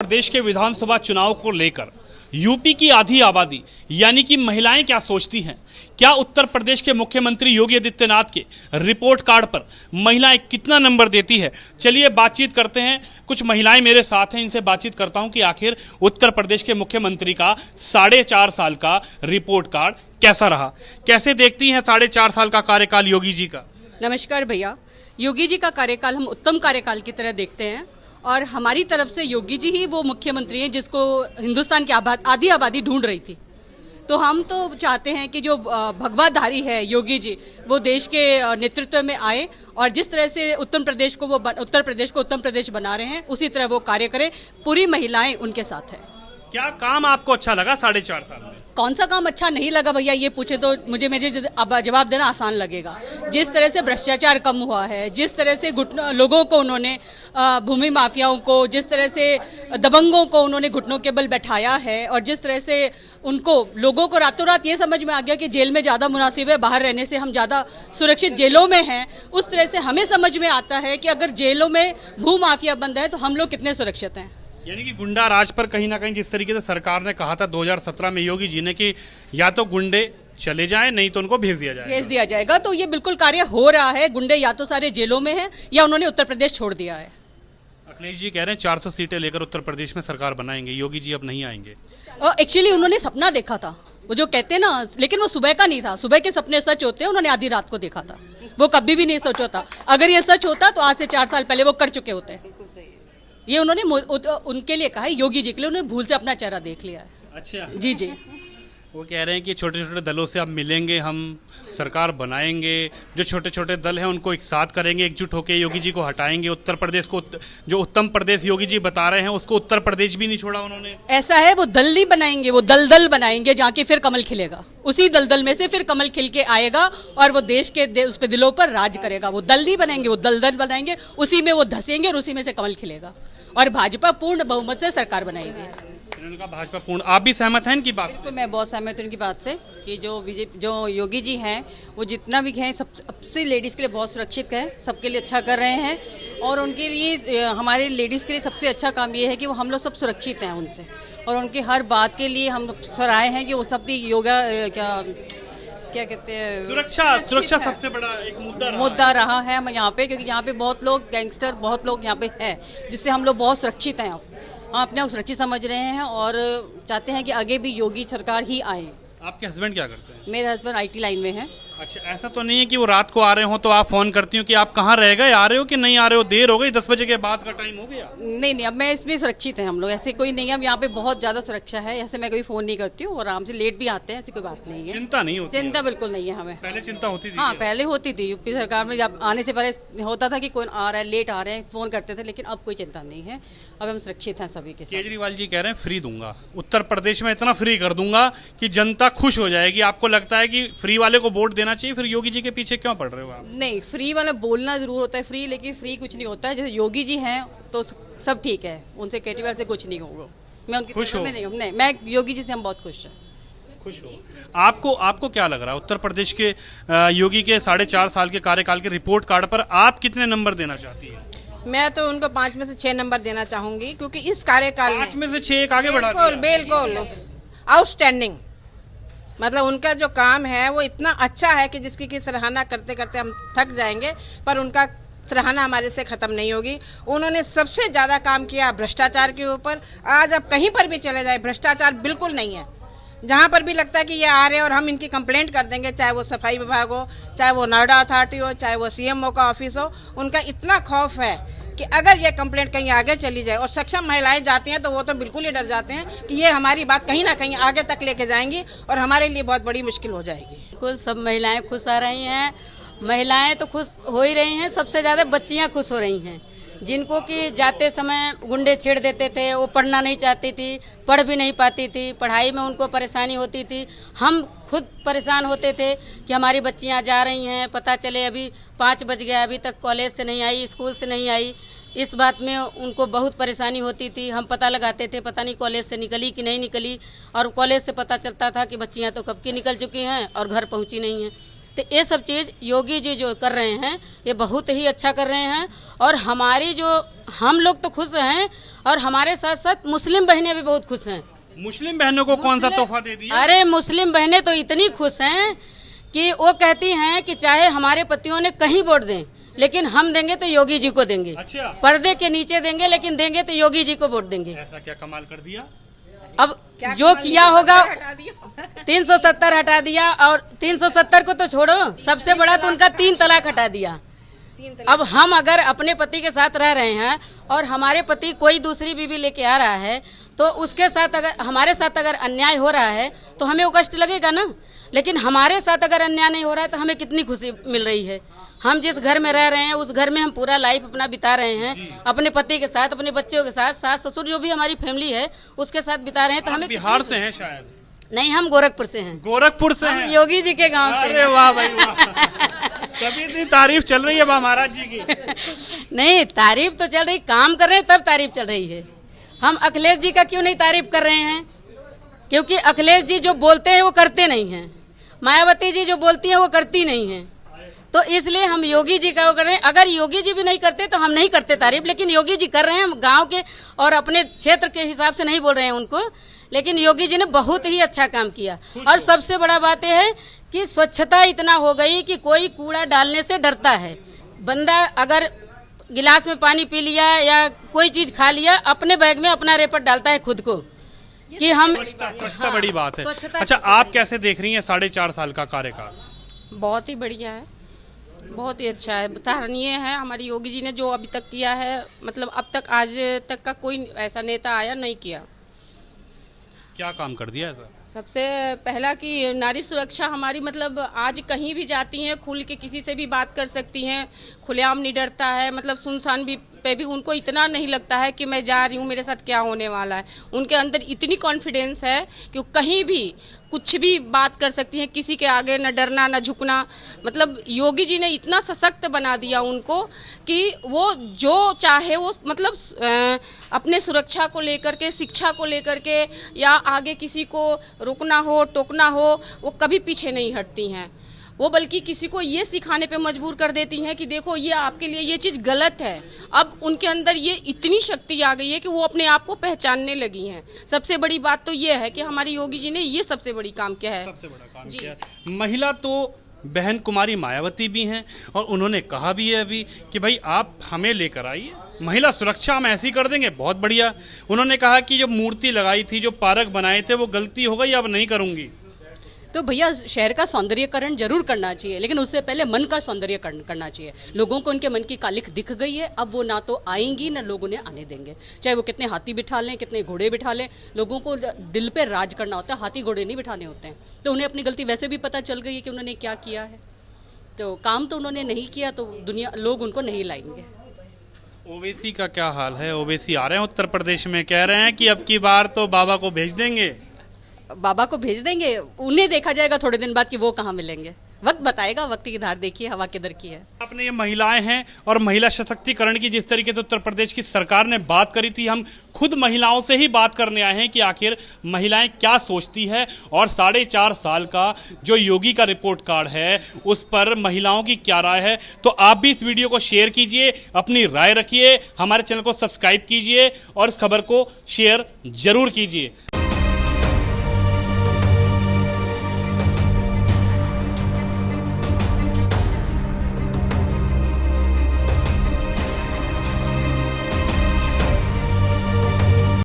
प्रदेश के विधानसभा चुनाव को लेकर यूपी की आधी आबादी यानी कि महिलाएं क्या सोचती हैं? क्या उत्तर प्रदेश के मुख्यमंत्री योगी आदित्यनाथ के रिपोर्ट कार्ड पर महिलाएं कितना नंबर देती है? चलिए बातचीत करते हैं। कुछ महिलाएं मेरे साथ हैं, इनसे बातचीत करता हूं कि आखिर उत्तर प्रदेश के मुख्यमंत्री का 4.5 साल का रिपोर्ट कार्ड कैसा रहा, कैसे देखती हैं 4.5 साल का कार्यकाल योगी जी का। नमस्कार भैया, योगी जी का कार्यकाल हम उत्तम कार्यकाल की तरह देखते हैं और हमारी तरफ से योगी जी ही वो मुख्यमंत्री हैं जिसको हिंदुस्तान की आधी आबादी ढूंढ रही थी। तो हम तो चाहते हैं कि जो भगवाधारी है योगी जी वो देश के नेतृत्व में आए और जिस तरह से उत्तर प्रदेश को उत्तम प्रदेश बना रहे हैं उसी तरह वो कार्य करें। पूरी महिलाएं उनके साथ हैं। क्या काम आपको अच्छा लगा 4.5 साल में? कौन सा काम अच्छा नहीं लगा भैया, ये पूछे तो मुझे जवाब देना आसान लगेगा। जिस तरह से भ्रष्टाचार कम हुआ है, जिस तरह से लोगों को उन्होंने भूमि माफियाओं को, जिस तरह से दबंगों को उन्होंने घुटनों के बल बैठाया है और जिस तरह से उनको लोगों को रातों रात ये समझ में आ गया कि जेल में ज़्यादा मुनासिब है, बाहर रहने से हम ज़्यादा सुरक्षित जेलों में हैं। उस तरह से हमें समझ में आता है कि अगर जेलों में भू माफिया बंद है तो हम लोग कितने सुरक्षित हैं। यानी कि गुंडा राज पर कहीं ना कहीं जिस तरीके से सरकार ने कहा था 2017 में योगी जी ने कि या तो गुंडे चले जाएं नहीं तो उनको भेज दिया जाएगा, तो ये बिल्कुल कार्य हो रहा है। गुंडे या तो सारे जेलों में हैं या उन्होंने उत्तर प्रदेश छोड़ दिया है। अखिलेश जी कह रहे हैं 400 सीटें लेकर उत्तर प्रदेश में सरकार बनाएंगे, योगी जी अब नहीं आएंगे। एक्चुअली उन्होंने सपना देखा था, वो जो कहते हैं ना, लेकिन वो सुबह का नहीं था। सुबह के सपने सच होते हैं, उन्होंने आधी रात को देखा था। वो कभी भी नहीं सच होता। अगर ये सच होता तो आज से 4 साल पहले वो कर चुके होते। ये उन्होंने उनके लिए कहा है, योगी जी के लिए। उन्होंने भूल से अपना चेहरा देख लिया है। अच्छा जी जी। वो कह रहे हैं कि छोटे छोटे दलों से अब मिलेंगे, हम सरकार बनाएंगे, जो छोटे छोटे दल हैं उनको एक साथ करेंगे, एकजुट होकर योगी जी को हटाएंगे। उत्तर प्रदेश को जो उत्तम प्रदेश योगी जी बता रहे हैं उसको उत्तर प्रदेश भी नहीं छोड़ा उन्होंने। ऐसा है, वो दल नहीं बनाएंगे, वो दल बनाएंगे जहाँ के फिर कमल खिलेगा। उसी दल में से फिर कमल खिल के आएगा और वो देश के उस पे दिलों पर राज करेगा। वो दल नहीं बनाएंगे, वो दल बनाएंगे, उसी में वो धसेंगे और उसी में से कमल खिलेगा और भाजपा पूर्ण बहुमत से सरकार बनाएगी। इनका भाजपा पूर्ण। आप भी सहमत हैं इनकी बात? तो मैं बहुत सहमत हूँ इनकी बात से कि जो योगी जी हैं वो जितना भी हैं सबसे लेडीज़ के लिए बहुत सुरक्षित है, सबके लिए अच्छा कर रहे हैं। और उनके लिए, हमारे लेडीज़ के लिए सबसे अच्छा काम ये है कि वो हम लोग सब सुरक्षित हैं उनसे, और उनकी हर बात के लिए हम सराहे हैं कि वो सब योगा क्या कहते हैं, सुरक्षा सबसे बड़ा एक मुद्दा रहा है हम यहाँ पे, क्योंकि यहाँ पे बहुत लोग गैंगस्टर, बहुत लोग यहाँ पे हैं जिससे हम लोग बहुत सुरक्षित हैं। हम अपने आप सुरक्षित समझ रहे हैं और चाहते हैं कि आगे भी योगी सरकार ही आए। आपके हस्बैंड क्या करते हैं? मेरे हस्बैंड IT लाइन में हैं। अच्छा, ऐसा तो नहीं है कि वो रात को आ रहे हो तो आप फोन करती हो कि आप कहाँ रह गए, आ रहे हो कि नहीं आ रहे हो, देर हो गई, 10 बजे के बाद का टाइम हो गया? नहीं, अब मैं इसमें सुरक्षित हैं हम लोग, ऐसे कोई नहीं है। अब यहाँ पे बहुत ज़्यादा सुरक्षा है, ऐसे मैं कभी फ़ोन नहीं करती हूँ और आराम से लेट भी आते हैं, ऐसी कोई बात नहीं है। चिंता नहीं होती? चिंता बिल्कुल नहीं है हमें। पहले चिंता होती थी? हाँ, पहले होती थी। यूपी सरकार में जब आने से पहले होता था कि कौन आ रहा है, लेट आ रहे हैं, फ़ोन करते थे, लेकिन अब कोई चिंता नहीं है। अब हम सुरक्षित हैं सभी के साथ। केजरीवाल जी कह रहे हैं फ्री दूंगा, उत्तर प्रदेश में इतना फ्री कर दूंगा कि जनता खुश हो जाएगी। आपको लगता है कि फ्री वाले को वोट देना चाहिए? फिर योगी जी के पीछे क्यों पड़ रहे हो आप? नहीं, फ्री वाला बोलना जरूर होता है फ्री, लेकिन फ्री कुछ नहीं होता है। जैसे योगी जी हैं तो सब ठीक है, उनसे केजरीवाल से कुछ नहीं होगा। मैं उनकी खुश हो? नहीं, मैं योगी जी से हम बहुत खुश हैं। खुश हो? आपको क्या लग रहा है उत्तर प्रदेश के योगी के 4.5 साल के कार्यकाल के रिपोर्ट कार्ड पर आप कितने नंबर देना चाहती है? मैं तो उनको 5 में से 6 नंबर देना चाहूंगी, क्योंकि इस कार्यकाल 5 में से 6 एक आगे बढ़ा दिया। बिल्कुल आउटस्टैंडिंग। मतलब उनका जो काम है वो इतना अच्छा है कि जिसकी की सराहना करते करते हम थक जाएंगे, पर उनका सराहना हमारे से ख़त्म नहीं होगी। उन्होंने सबसे ज़्यादा काम किया भ्रष्टाचार के ऊपर। आज अब कहीं पर भी चले जाए, भ्रष्टाचार बिल्कुल नहीं है। जहाँ पर भी लगता है कि ये आ रहे हैं और हम इनकी कंप्लेंट कर देंगे, चाहे वो सफाई विभाग हो, चाहे वो नोएडा अथॉरिटी हो, चाहे वो CMO का ऑफिस हो, उनका इतना खौफ है कि अगर ये कंप्लेंट कहीं आगे चली जाए, और सक्षम महिलाएं जाती हैं तो वो तो बिल्कुल ही डर जाते हैं कि ये हमारी बात कहीं ना कहीं आगे तक लेके जाएंगी और हमारे लिए बहुत बड़ी मुश्किल हो जाएगी। बिल्कुल सब महिलाएं खुश आ रही हैं। महिलाएं तो खुश हो ही रही हैं, सबसे ज़्यादा बच्चियां खुश हो रही हैं, जिनको कि जाते समय गुंडे छेड़ देते थे। वो पढ़ना नहीं चाहती थी, पढ़ भी नहीं पाती थी, पढ़ाई में उनको परेशानी होती थी। हम खुद परेशान होते थे कि हमारी बच्चियां जा रही हैं, पता चले अभी 5 बज गया, अभी तक कॉलेज से नहीं आई, स्कूल से नहीं आई। इस बात में उनको बहुत परेशानी होती थी। हम पता लगाते थे, पता नहीं कॉलेज से निकली कि नहीं निकली, और कॉलेज से पता चलता था कि बच्चियां तो कब की निकल चुकी हैं और घर पहुंची नहीं हैं। तो ये सब चीज़ योगी जी जो कर रहे हैं ये बहुत ही अच्छा कर रहे हैं और हमारी जो हम लोग तो खुश हैं और हमारे साथ साथ मुस्लिम बहनें भी बहुत खुश हैं। मुस्लिम बहनों को कौन सा तोहफा दे दिया? अरे मुस्लिम बहनें तो इतनी खुश हैं कि वो कहती हैं कि चाहे हमारे पतियों ने कहीं वोट दें लेकिन हम देंगे तो योगी जी को देंगे। अच्छा। पर्दे के नीचे देंगे लेकिन देंगे तो योगी जी को वोट देंगे। ऐसा क्या कमाल कर दिया? अब जो किया होगा 370 हटा दिया और 370 को तो छोड़ो, सबसे बड़ा तो उनका 3 तलाक हटा दिया। अब हम अगर अपने पति के साथ रह रहे हैं और हमारे पति कोई दूसरी बीवी लेके आ रहा है तो उसके साथ अगर हमारे साथ अगर अन्याय हो रहा है तो हमें वो कष्ट लगेगा ना। लेकिन हमारे साथ अगर अन्याय नहीं हो रहा है तो हमें कितनी खुशी मिल रही है। हम जिस घर में रह रहे हैं उस घर में हम पूरा लाइफ अपना बिता रहे हैं अपने पति के साथ, अपने बच्चों के साथ, सास ससुर जो भी हमारी फैमिली है उसके साथ बिता रहे हैं। तो हमें बिहार से हैं शायद? नहीं, हम गोरखपुर से हैं। गोरखपुर से हम हैं? योगी जी के गांव से। अरे वाह भाई वाह, तभी इतनी तारीफ चल रही है बा महाराज जी की। नहीं, तारीफ तो चल रही, काम कर रहे हैं तब तारीफ चल रही है। हम अखिलेश जी का क्यों नहीं तारीफ कर रहे हैं? क्योंकि अखिलेश जी जो बोलते हैं वो करते नहीं हैं, मायावती जी जो बोलती हैं वो करती नहीं हैं। तो इसलिए हम योगी जी का वो कर रहे हैं। अगर योगी जी भी नहीं करते तो हम नहीं करते तारीफ, लेकिन योगी जी कर रहे हैं। हम गांव के और अपने क्षेत्र के हिसाब से नहीं बोल रहे हैं उनको, लेकिन योगी जी ने बहुत ही अच्छा काम किया। और सबसे बड़ा बात यह है कि स्वच्छता इतना हो गई कि कोई कूड़ा डालने से डरता है। बंदा अगर गिलास में पानी पी लिया या कोई चीज खा लिया, अपने बैग में अपना रेपट डालता है खुद को कि हम स्वच्छता बड़ी बात है। स्वच्छता अच्छा, आप कैसे देख रही हैं 4.5 साल का कार्यकाल? बहुत ही बढ़िया है, बहुत ही अच्छा है, सराहनीय है। हमारी योगी जी ने जो अभी तक किया है, मतलब अब तक आज तक का कोई ऐसा नेता आया नहीं किया। क्या काम कर दिया ऐसा? सबसे पहला कि नारी सुरक्षा हमारी, मतलब आज कहीं भी जाती हैं खुल के किसी से भी बात कर सकती हैं, खुलेआम नहीं डरता है। मतलब सुनसान भी पे भी उनको इतना नहीं लगता है कि मैं जा रही हूँ मेरे साथ क्या होने वाला है। उनके अंदर इतनी कॉन्फिडेंस है कि वो कहीं भी कुछ भी बात कर सकती हैं, किसी के आगे न डरना न झुकना। मतलब योगी जी ने इतना सशक्त बना दिया उनको कि वो जो चाहे वो, मतलब अपने सुरक्षा को लेकर के, शिक्षा को लेकर के, या आगे किसी को रोकना हो टोकना हो, वो कभी पीछे नहीं हटती हैं। वो बल्कि किसी को ये सिखाने पे मजबूर कर देती हैं कि देखो ये आपके लिए ये चीज़ गलत है। अब उनके अंदर ये इतनी शक्ति आ गई है कि वो अपने आप को पहचानने लगी हैं। सबसे बड़ी बात तो ये है कि हमारी योगी जी ने ये सबसे बड़ी काम किया है। सबसे बड़ा काम किया है। महिला तो बहन कुमारी मायावती भी हैं और उन्होंने कहा भी है अभी कि भाई आप हमें लेकर आइए, महिला सुरक्षा हम ऐसी कर देंगे, बहुत बढ़िया। उन्होंने कहा कि जो मूर्ति लगाई थी, जो पार्क बनाए थे, वो गलती हो गई, अब नहीं करूँगी। तो भैया शहर का सौंदर्यकरण जरूर करना चाहिए, लेकिन उससे पहले मन का सौंदर्यकरण करना चाहिए। लोगों को उनके मन की कालिख दिख गई है, अब वो ना तो आएंगी ना लोग उन्हें आने देंगे। चाहे वो कितने हाथी बिठा लें, कितने घोड़े बिठा लें, लोगों को दिल पे राज करना होता है, हाथी घोड़े नहीं बिठाने होते हैं। तो उन्हें अपनी गलती वैसे भी पता चल गई है कि उन्होंने क्या किया है। तो काम तो उन्होंने नहीं किया, तो दुनिया लोग उनको नहीं लाएंगे। ओवैसी का क्या हाल है? ओवैसी आ रहे हैं उत्तर प्रदेश में, कह रहे हैं कि अब की बार तो बाबा को भेज देंगे। बाबा को भेज देंगे, उन्हें देखा जाएगा थोड़े दिन बाद कि वो कहाँ मिलेंगे। वक्त बताएगा, वक्त की धार देखिए हवा किधर की है। आपने ये महिलाएं हैं और महिला सशक्तिकरण की जिस तरीके से उत्तर प्रदेश की सरकार ने बात करी थी, हम खुद महिलाओं से ही बात करने आए हैं कि आखिर महिलाएं क्या सोचती है। और 4.5 साल का जो योगी का रिपोर्ट कार्ड है उस पर महिलाओं की क्या राय है। तो आप भी इस वीडियो को शेयर कीजिए, अपनी राय रखिए, हमारे चैनल को सब्सक्राइब कीजिए और इस खबर को शेयर जरूर कीजिए।